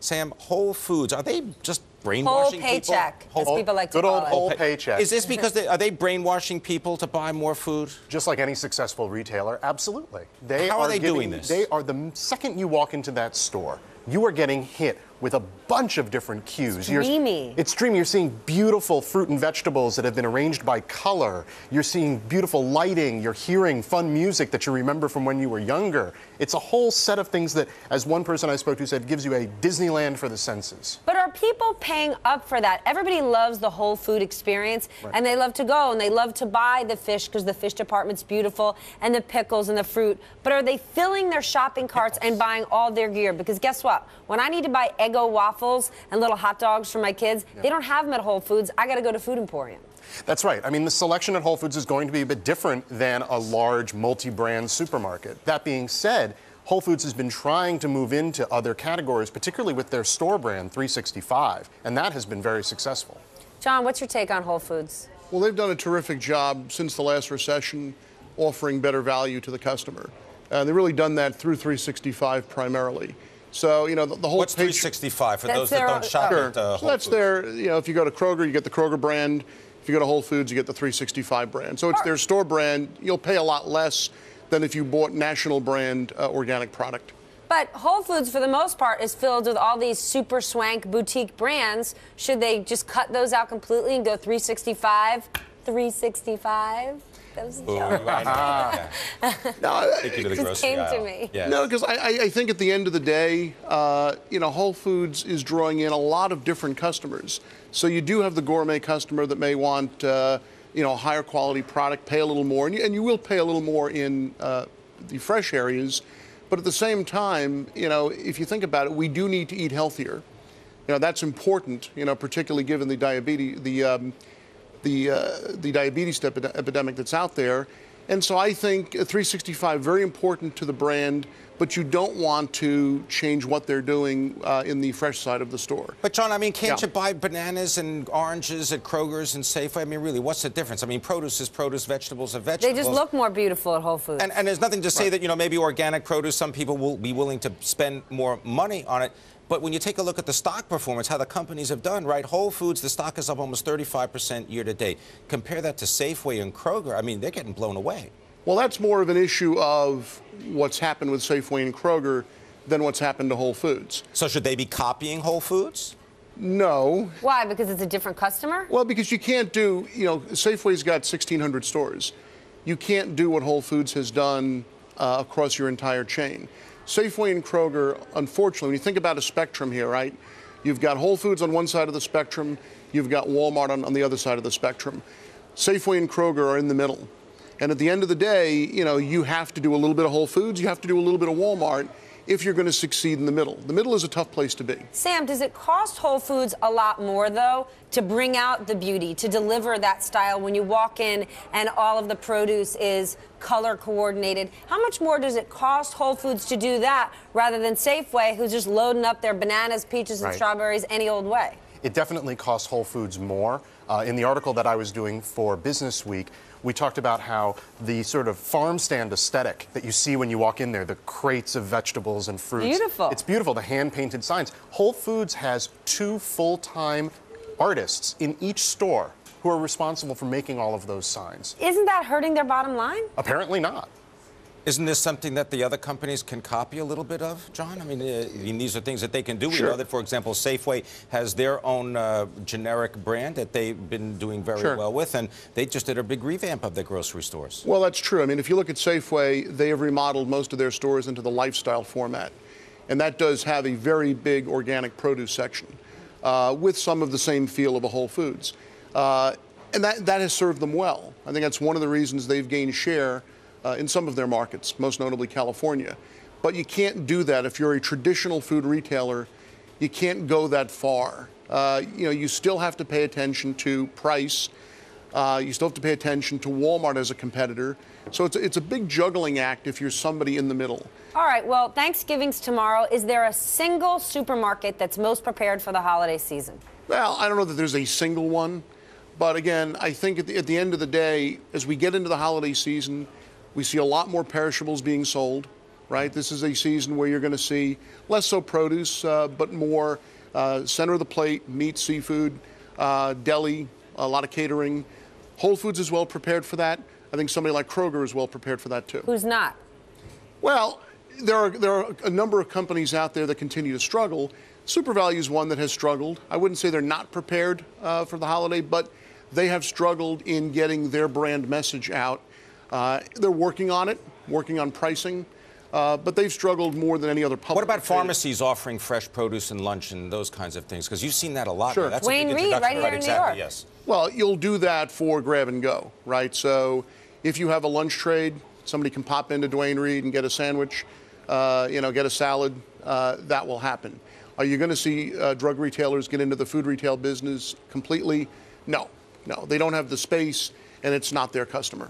Sam, Whole Foods, are they just brainwashing whole paycheck, people? as people like to Good call old it. whole paycheck. Is this because are they brainwashing people to buy more food? Just like any successful retailer, absolutely. How are they doing this? They are, the second you walk into that store, you are getting hit with a bunch of different cues. It's dreamy. It's dreamy. You're seeing beautiful fruit and vegetables that have been arranged by color. You're seeing beautiful lighting. You're hearing fun music that you remember from when you were younger. It's a whole set of things that, as one person I spoke to said, gives you a Disneyland for the senses. But are people paying up for that? Everybody loves the whole food experience, and they love to go, and they love to buy the fish because the fish department's beautiful, and the pickles and the fruit. But are they filling their shopping carts and buying all their gear? Because guess what? When I need to buy Eggo waffles and little hot dogs for my kids, they don't have them at Whole Foods. I got to go to Food Emporium. That's right. I mean, the selection at Whole Foods is going to be a bit different than a large multi-brand supermarket. That being said, Whole Foods has been trying to move into other categories, particularly with their store brand, 365, and that has been very successful. John, what's your take on Whole Foods? Well, they've done a terrific job since the last recession offering better value to the customer. They've really done that through 365 primarily. So, you know, the whole What's 365 for those that don't shop Sure. at Whole So that's Foods? their, you know, if you go to Kroger, you get the Kroger brand. If you go to Whole Foods, you get the 365 brand. So it's their store brand. You'll pay a lot less than if you bought national brand organic product. But Whole Foods, for the most part, is filled with all these super swank boutique brands. Should they just cut those out completely and go 365? 365? That was a joke. No, It just came to me. Yeah. No, because I think at the end of the day, you know, Whole Foods is drawing in a lot of different customers. So you do have the gourmet customer that may want, you know, a higher quality product, pay a little more, and you will pay a little more in the fresh areas. But at the same time, you know, if you think about it, we do need to eat healthier. You know, that's important, you know, particularly given the diabetes, the diabetes epidemic that's out there. And so I think 365 very important to the brand, but you don't want to change what they're doing in the fresh side of the store. But John, I mean, can't you buy bananas and oranges at Kroger's and Safeway? I mean, really, what's the difference? I mean, produce is produce, vegetables are vegetables. They just look more beautiful at Whole Foods. And there's nothing to say that, you know, maybe organic produce, some people will be willing to spend more money on it. But when you take a look at the stock performance, how the companies have done, right? Whole Foods, the stock is up almost 35% year to date. Compare that to Safeway and Kroger. I mean, they're getting blown away. Well, that's more of an issue of what's happened with Safeway and Kroger than what's happened to Whole Foods. So should they be copying Whole Foods? No. Why? Because it's a different customer? Well, because you can't do, you know, Safeway's got 1,600 stores. You can't do what Whole Foods has done across your entire chain. Safeway and Kroger, unfortunately, when you think about a spectrum here, right? You've got Whole Foods on one side of the spectrum, you've got Walmart on the other side of the spectrum. Safeway and Kroger are in the middle. And at the end of the day, you know, you have to do a little bit of Whole Foods, you have to do a little bit of Walmart if you're going to succeed in the middle. The middle is a tough place to be. Sam, does it cost Whole Foods a lot more, though, to bring out the beauty, to deliver that style when you walk in and all of the produce is color coordinated? How much more does it cost Whole Foods to do that rather than Safeway, who's just loading up their bananas, peaches, and strawberries any old way? It definitely costs Whole Foods more. In the article that I was doing for Business Week, we talked about how the sort of farm stand aesthetic that you see when you walk in there, the crates of vegetables and fruits. Beautiful. It's beautiful, the hand-painted signs. Whole Foods has 2 full-time artists in each store who are responsible for making all of those signs. Isn't that hurting their bottom line? Apparently not. Isn't this something that the other companies can copy a little bit of, John? I mean, these are things that they can do. Sure. We know that, for example, Safeway has their own generic brand that they've been doing very well with, and they just did a big revamp of their grocery stores. Well, that's true. I mean, if you look at Safeway, they have remodeled most of their stores into the lifestyle format. And that does have a very big organic produce section with some of the same feel of a Whole Foods. And that has served them well. I think that's one of the reasons they've gained share in some of their markets, most notably California. But you can't do that if you're a traditional food retailer. You can't go that far. You know, you still have to pay attention to price. You still have to pay attention to Walmart as a competitor. So it's a big juggling act if you're somebody in the middle. All right, well, Thanksgiving's tomorrow. Is there a single supermarket that's most prepared for the holiday season? Well, I don't know that there's a single one. But again, I think at the end of the day, as we get into the holiday season, we see a lot more perishables being sold. right? This is a season where you're going to see less so produce, but more center of the plate, meat, seafood, deli, a lot of catering. Whole Foods is well prepared for that. I think somebody like Kroger is well prepared for that too. Who's not? Well, there are a number of companies out there that continue to struggle. SuperValue is one that has struggled. I wouldn't say they're not prepared for the holiday, but they have struggled in getting their brand message out. They're working on it, working on pricing, but they've struggled more than any other public. What about pharmacies offering fresh produce and lunch and those kinds of things? Because you've seen that a lot. Sure. That's Wayne a big Reed, introduction, right here in New exactly, York. yes. Well, you'll do that for grab and go, right? So if you have a lunch trade, somebody can pop into Duane Reade and get a sandwich, get a salad, that will happen. Are you going to see drug retailers get into the food retail business completely? No, they don't have the space, and it's not their customer.